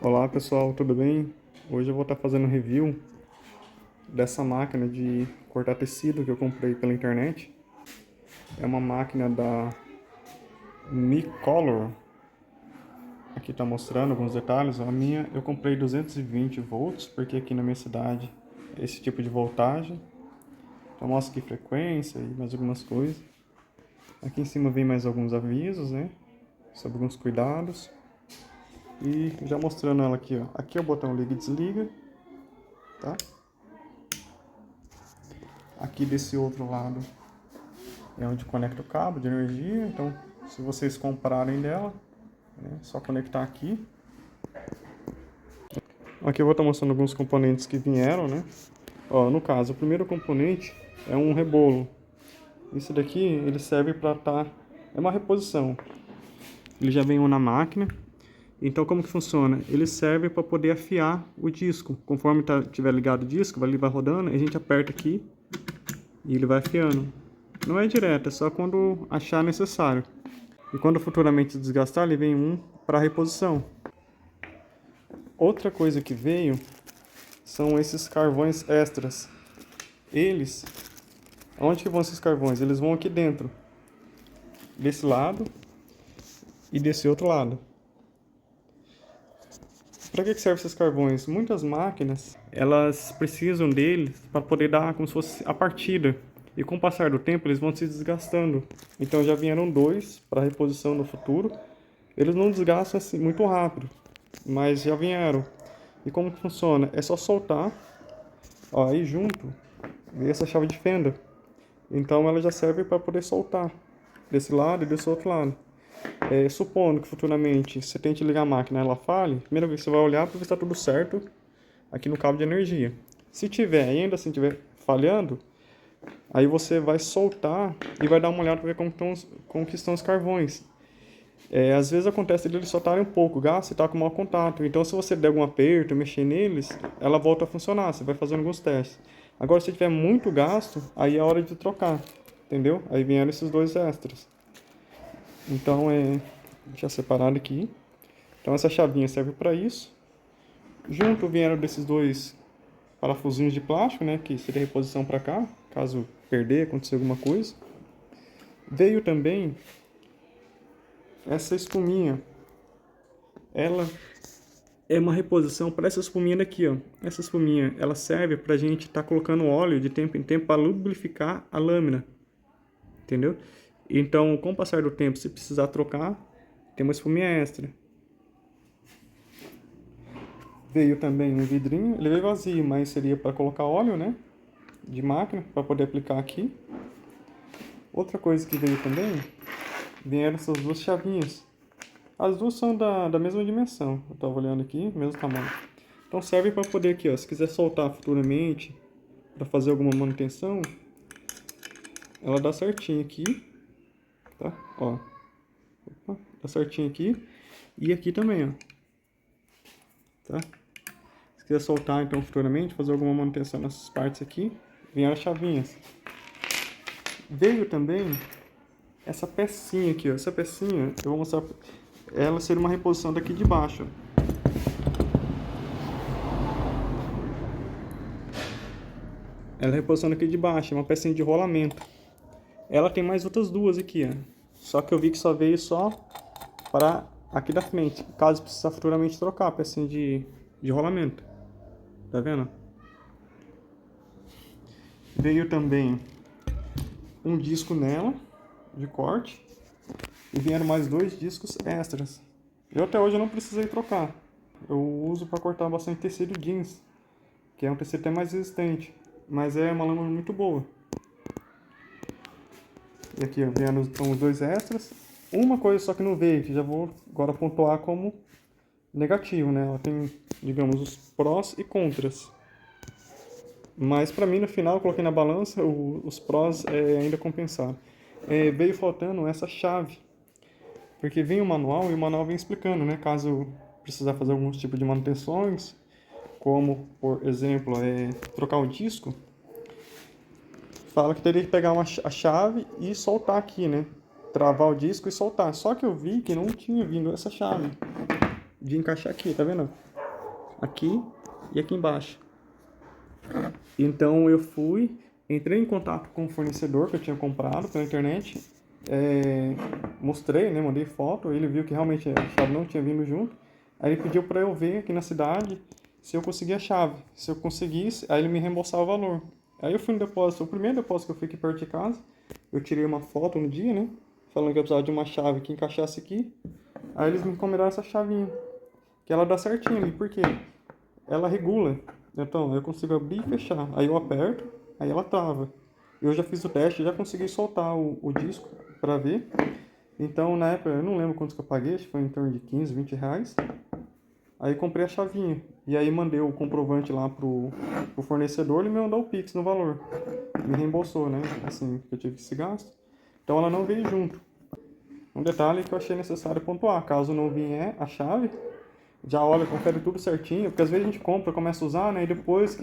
Olá pessoal, tudo bem? Hoje eu vou estar fazendo um review dessa máquina de cortar tecido que eu comprei pela internet. É uma máquina da Mi-Color. Aqui está mostrando alguns detalhes. A minha eu comprei 220 volts, porque aqui na minha cidade é esse tipo de voltagem. Então mostra aqui frequência e mais algumas coisas. Aqui em cima vem mais alguns avisos, né? Sobre alguns cuidados. E já mostrando ela aqui, ó. Aqui é o botão liga e desliga, tá? Aqui desse outro lado é onde conecta o cabo de energia. Então, se vocês comprarem dela, é só conectar aqui. Aqui eu vou estar mostrando alguns componentes que vieram, né? Ó, no caso, o primeiro componente é um rebolo. Isso daqui, ele serve para é uma reposição. Ele já vem um na máquina. Então, como que funciona? Ele serve para poder afiar o disco. Conforme tiver ligado o disco, ele vai rodando, a gente aperta aqui e ele vai afiando. Não é direto, é só quando achar necessário. E quando futuramente desgastar, ele vem um para reposição. Outra coisa que veio são esses carvões extras. Eles, onde que vão esses carvões? Eles vão aqui dentro, desse lado e desse outro lado. Para que servem esses carvões? Muitas máquinas, elas precisam deles para poder dar como se fosse a partida. E com o passar do tempo, eles vão se desgastando. Então já vieram dois para reposição no futuro. Eles não desgastam assim muito rápido, mas já vieram. E como que funciona? É só soltar. Ó, aí junto vem essa chave de fenda. Então ela já serve para poder soltar desse lado e desse outro lado. Supondo que futuramente você tente ligar a máquina e ela falhe, primeiro que você vai olhar para ver se está tudo certo aqui no cabo de energia. Se tiver, e ainda assim estiver falhando, aí você vai soltar e vai dar uma olhada para ver como que estão os carvões. Às vezes acontece deles soltarem um pouco o gás e está com mau contato. Então, se você der algum aperto, mexer neles, ela volta a funcionar. Você vai fazendo alguns testes. Agora, se tiver muito gasto, aí é hora de trocar. Entendeu? Aí vieram esses dois extras. Então, deixa separado aqui. Então, essa chavinha serve para isso. Junto vieram desses dois parafusinhos de plástico, né? Que seria reposição para cá, caso perder, acontecer alguma coisa. Veio também essa espuminha. Ela é uma reposição para essa espuminha daqui, ó. Essa espuminha, ela serve para a gente estar colocando óleo de tempo em tempo para lubrificar a lâmina. Entendeu? Então, com o passar do tempo, se precisar trocar, tem uma espuminha extra. Veio também um vidrinho, ele veio vazio, mas seria para colocar óleo, né? De máquina, para poder aplicar aqui. Outra coisa que veio também, vieram essas duas chavinhas. As duas são da mesma dimensão, eu estava olhando aqui, mesmo tamanho. Então serve para poder aqui, ó, se quiser soltar futuramente, para fazer alguma manutenção, ela dá certinho aqui, tá? Ó, opa, dá certinho aqui e aqui também, ó, tá? Se quiser soltar então futuramente, fazer alguma manutenção nessas partes aqui, vem as chavinhas. Veio também essa pecinha aqui, ó. Essa pecinha, eu vou mostrar, ela seria uma reposição daqui de baixo. Ela é reposição daqui de baixo, é uma pecinha de rolamento. Ela tem mais outras duas aqui, ó. Só que eu vi que só veio só para aqui da frente, caso precisar futuramente trocar a pecinha de rolamento. Tá vendo? Veio também um disco nela, de corte. E vieram mais dois discos extras. Eu até hoje não precisei trocar. Eu uso para cortar bastante tecido jeans, que é um tecido até mais resistente. Mas é uma lâmina muito boa. E aqui ó, vieram os dois extras. Uma coisa só que não veio, que já vou agora pontuar como negativo, né? Ela tem, digamos, os prós e contras. Mas para mim, no final, eu coloquei na balança, os prós ainda compensaram. Veio faltando essa chave. Porque vem o manual e o manual vem explicando, né? Caso precisar fazer algum tipo de manutenções, como, por exemplo, trocar o disco, fala que teria que pegar a chave e soltar aqui, né? Travar o disco e soltar. Só que eu vi que não tinha vindo essa chave de encaixar aqui, tá vendo? aqui e aqui embaixo. Então eu entrei em contato com o fornecedor que eu tinha comprado pela internet, mostrei, né, mandei foto, ele viu que realmente a chave não tinha vindo junto, aí ele pediu para eu ver aqui na cidade se eu conseguia a chave. Se eu conseguisse, aí ele me reembolsava o valor. Aí eu fui no depósito, o primeiro depósito que eu fui aqui perto de casa, eu tirei uma foto no dia, né, falando que eu precisava de uma chave que encaixasse aqui. Aí eles me encomendaram essa chavinha, que ela dá certinho ali, por quê? Ela regula. Então, eu consigo abrir e fechar. Aí eu aperto, aí ela trava. Eu já fiz o teste, já consegui soltar o disco para ver. Então, na época, eu não lembro quanto que eu paguei, acho que foi em torno de 15, 20 reais. Aí comprei a chavinha. E aí mandei o comprovante lá pro fornecedor, ele me mandou o Pix no valor. Me reembolsou, né? Assim, porque eu tive esse gasto. Então ela não veio junto. Um detalhe que eu achei necessário pontuar, caso não vier a chave, já olha, confere tudo certinho, porque às vezes a gente compra, começa a usar, né, e depois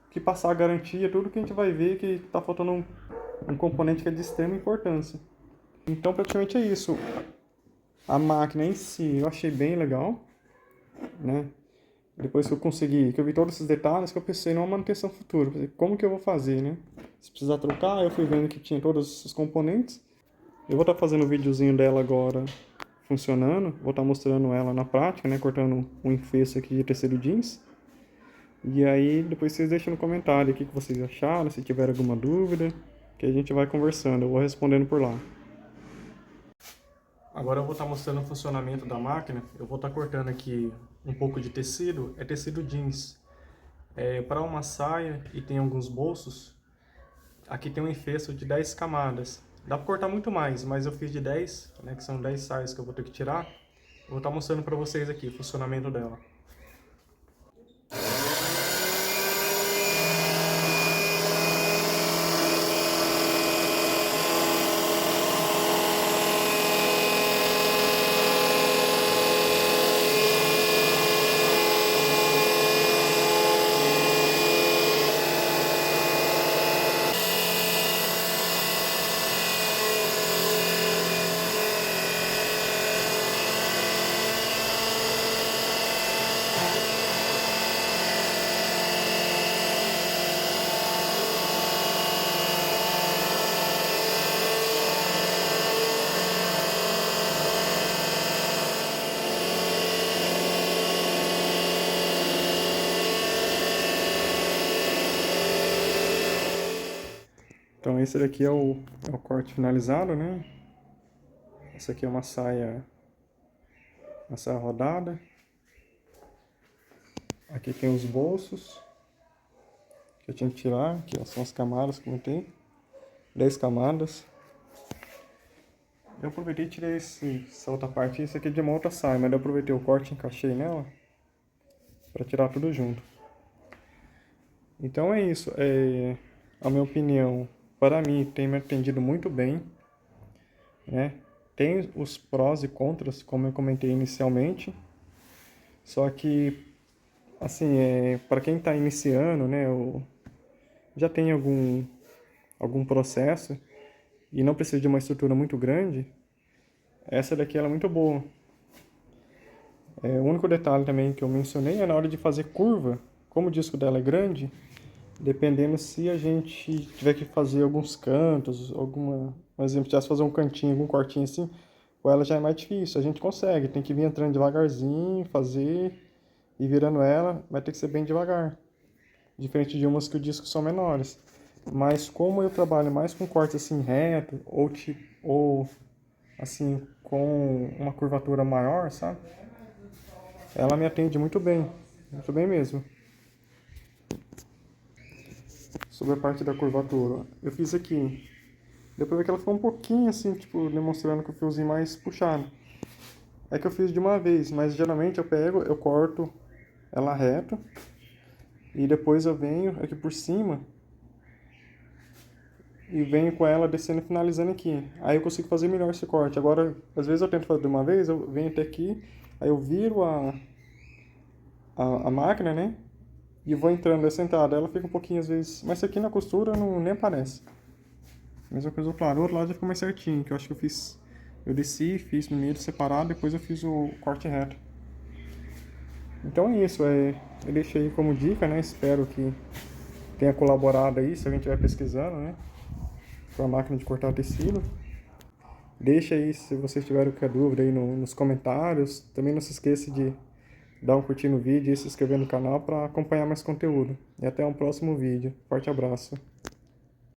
que passar a garantia, tudo que a gente vai ver que tá faltando um componente que é de extrema importância. Então praticamente é isso. A máquina em si eu achei bem legal, né? Depois que eu consegui, que eu vi todos esses detalhes, que eu pensei numa manutenção futura. Como que eu vou fazer, né? Se precisar trocar, eu fui vendo que tinha todos esses componentes. Eu vou estar fazendo um videozinho dela agora funcionando, vou estar mostrando ela na prática, né, cortando um enfesto aqui de tecido jeans. E aí depois vocês deixam no comentário o que vocês acharam, se tiver alguma dúvida, que a gente vai conversando, eu vou respondendo por lá. Agora eu vou estar mostrando o funcionamento da máquina. Eu vou estar cortando aqui um pouco de tecido, é tecido jeans. Para uma saia e tem alguns bolsos, aqui tem um enfesto de 10 camadas. Dá para cortar muito mais, mas eu fiz de 10, né, que são 10 saias que eu vou ter que tirar. Eu vou estar mostrando para vocês aqui o funcionamento dela. Então esse daqui é o corte finalizado, né? Essa aqui é uma saia rodada. Aqui tem os bolsos que eu tinha que tirar, aqui ó, são as camadas que eu tenho. 10 camadas. Eu aproveitei e tirei essa outra parte, isso aqui é de uma outra saia, mas eu aproveitei o corte e encaixei nela para tirar tudo junto. Então é isso, a minha opinião, para mim, tem me atendido muito bem, né? Tem os prós e contras, como eu comentei inicialmente, só que, assim, para quem está iniciando, né, já tem algum processo e não precisa de uma estrutura muito grande, essa daqui ela é muito boa. O único detalhe também que eu mencionei é na hora de fazer curva, como o disco dela é grande, dependendo se a gente tiver que fazer alguns cantos, por exemplo, se fazer um cantinho, algum cortinho assim, com ela já é mais difícil. A gente consegue, tem que vir entrando devagarzinho, fazer e virando ela, vai ter que ser bem devagar. Diferente de umas que o disco são menores. Mas como eu trabalho mais com corte assim reto, ou assim com uma curvatura maior, sabe? Ela me atende muito bem mesmo. Sobre a parte da curvatura, eu fiz aqui. Deu pra ver que ela ficou um pouquinho assim, tipo, demonstrando que o fiozinho mais puxado. É que eu fiz de uma vez, mas geralmente eu corto ela reto e depois eu venho aqui por cima e venho com ela descendo e finalizando aqui. Aí eu consigo fazer melhor esse corte. Agora, às vezes eu tento fazer de uma vez, eu venho até aqui, aí eu viro a máquina, né? E vou entrando essa entrada. Ela fica um pouquinho às vezes, mas aqui na costura não nem aparece. Mesma coisa do outro lado. O outro lado já ficou mais certinho, que eu acho que eu desci, fiz primeiro separado, depois eu fiz o corte reto. Então é isso, eu deixei aí como dica, né? Espero que tenha colaborado aí, se alguém estiver pesquisando, né? Com a máquina de cortar tecido. Deixa aí se vocês tiverem qualquer dúvida aí nos comentários. Também não se esqueça de dar um curtir no vídeo e se inscrever no canal para acompanhar mais conteúdo. E até um próximo vídeo. Forte abraço.